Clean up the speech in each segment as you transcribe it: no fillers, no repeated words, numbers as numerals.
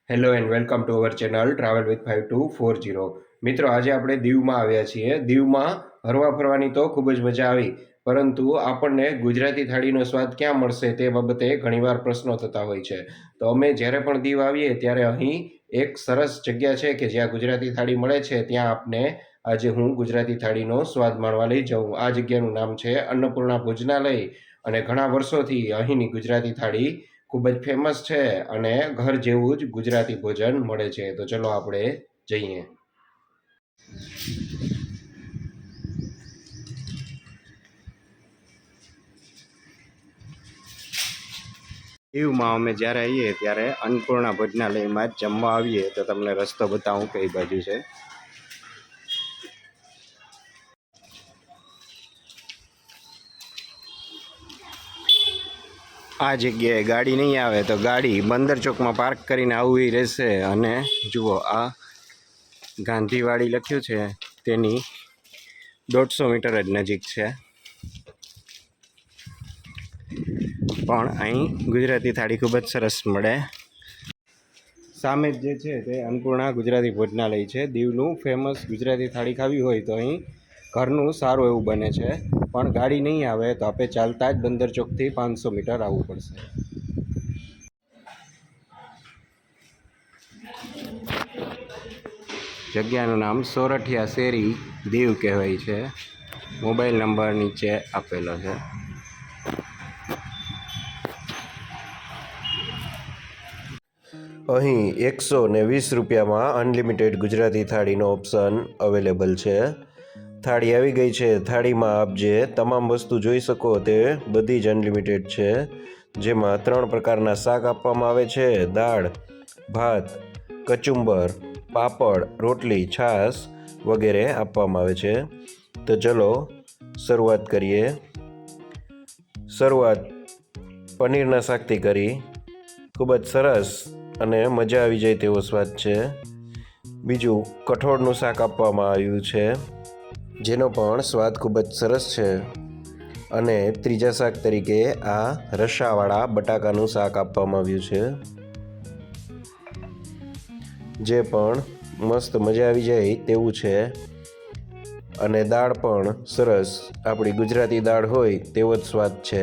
Hello and welcome to our channel travel with 5240। મિત્રો, આજે આપણે દીવમાં આવ્યા છીએ। દીવમાં હરવા ફરવાની તો ખૂબ જ મજા આવી, પરંતુ આપણને ગુજરાતી થાળીનો સ્વાદ ક્યાં મળશે તે બાબતે ઘણીવાર પ્રશ્નો થતા હોય છે। તો અમે જ્યારે પણ દીવ આવીએ ત્યારે અહીં એક સરસ જગ્યા છે કે જ્યાં ગુજરાતી થાળી મળે છે, ત્યાં આપને આજે હું ગુજરાતી થાળીનો સ્વાદ માણવા લઈ જાઉં। આ જગ્યાનું નામ છે અન્નપૂર્ણા ભોજનાલય અને ઘણા વર્ષોથી અહીંની ગુજરાતી થાળી ખૂબ જ ફેમસ છે અને ઘર જેવું જ ગુજરાતી ભોજન મળે છે। તો ચલો આપણે જઈએ। દીવમાં અમે જ્યારે આવીએ ત્યારે અન્નપૂર્ણા ભોજનાલયમાં જ જમવા આવીએ તો તમને રસ્તો બતાવું કઈ બાજુ છે। આ જગ્યાએ ગાડી નહીં આવે તો ગાડી બંદર ચોકમાં પાર્ક કરીને આવવી રહેશે। અને જુઓ, આ ગાંધીવાડી લખ્યું છે તેની 150 મીટર જ નજીક છે, પણ અહીં ગુજરાતી થાળી ખૂબ જ સરસ મળે। સામે જ જે છે તે અન્નપૂર્ણા ગુજરાતી ભોજનાલય છે। દીવનું ફેમસ ગુજરાતી થાળી ખાવી હોય તો અહીં ઘરનું સારું એવું બને છે, પણ ગાડી નહીં આવે તો આપણે ચાલતા જ બંદર ચોકથી 500 મીટર આવવું પડશે। જગ્યાનું નામ સોરઠિયા શેરી દીવ કહેવાય છે। મોબાઈલ નંબર નીચે આપેલો છે। અહીં 120 રૂપિયામાં અનલિમિટેડ ગુજરાતી થાળીનો ઓપ્શન અવેલેબલ છે। થાળી આવી ગઈ છે। થાળીમાં આપ જે તમામ વસ્તુ જોઈ શકો તે બધી જ અનલિમિટેડ છે, જેમાં 3 પ્રકારના શાક આપવામાં આવે છે: દાળ, ભાત, કચુંબર, પાપડ, રોટલી, છાશ વગેરે આપવામાં આવે છે। તો ચલો શરૂઆત કરીએ। શરૂઆત પનીરના શાકથી કરી। ખૂબ જ સરસ અને મજા આવી જાય તેવો સ્વાદ છે। બીજું કઠોળનું શાક આપવામાં આવ્યું છે, જેનો પણ સ્વાદ ખૂબ જ સરસ છે। અને ત્રીજા શાક તરીકે આ રસાવાળા બટાકાનું શાક આપવામાં આવ્યું છે, જે પણ મસ્ત મજા આવી જાય તેવું છે। અને દાળ પણ સરસ આપણી ગુજરાતી દાળ હોય તેવો જ સ્વાદ છે।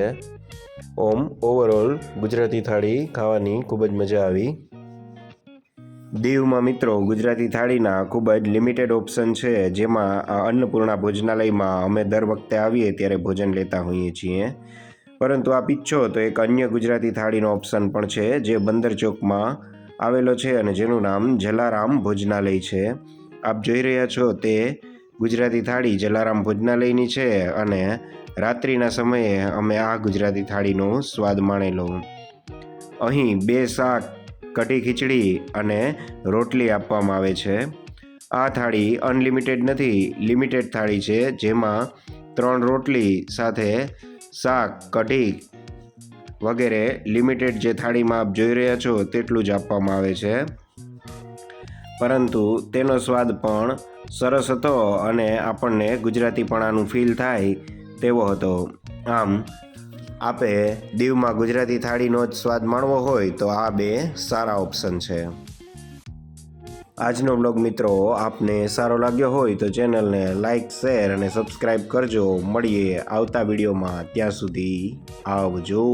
ઓમ ઓવરઓલ ગુજરાતી થાળી ખાવાની ખૂબ જ મજા આવી। દીવમાં મિત્રો ગુજરાતી થાળીના ખૂબ જ લિમિટેડ ઓપ્શન છે, જેમાં આ અન્નપૂર્ણા ભોજનાલયમાં અમે દર વખતે આવીએ ત્યારે ભોજન લેતા હોઈએ છીએ। પરંતુ આપ ઈચ્છો તો એક અન્ય ગુજરાતી થાળીનો ઓપ્શન પણ છે, જે બંદર ચોકમાં આવેલો છે અને જેનું નામ જલારામ ભોજનાલય છે। આપ જોઈ રહ્યા છો તે ગુજરાતી થાળી જલારામ ભોજનાલયની છે અને રાત્રિના સમયે અમે આ ગુજરાતી થાળીનો સ્વાદ માણેલો। અહીં 2 શાક, કઢી ખીચડી અને રોટલી આપવામાં આવે છે। આ થાળી અનલિમિટેડ નથી, લિમિટેડ થાળી છે, જેમાં 3 રોટલી સાથે શાક, કઢી વગેરે લિમિટેડ જે થાળીમાં આપ જોઈ રહ્યા છો તેટલું જ આપવામાં આવે છે, પરંતુ તેનો સ્વાદ પણ સરસ હતો અને આપણને ગુજરાતીપણાનું ફીલ થાય તેવો હતો। આમ આપે દીવમાં ગુજરાતી થાળીનો જ સ્વાદ માણવો હોય તો આ 2 સારા ઓપ્શન છે। આજનો બ્લોગ મિત્રો આપને સારો લાગ્યો હોય તો ચેનલને લાઇક, શેર અને સબસ્ક્રાઈબ કરજો। મળીએ આવતા વિડીયોમાં, ત્યાં સુધી આવજો।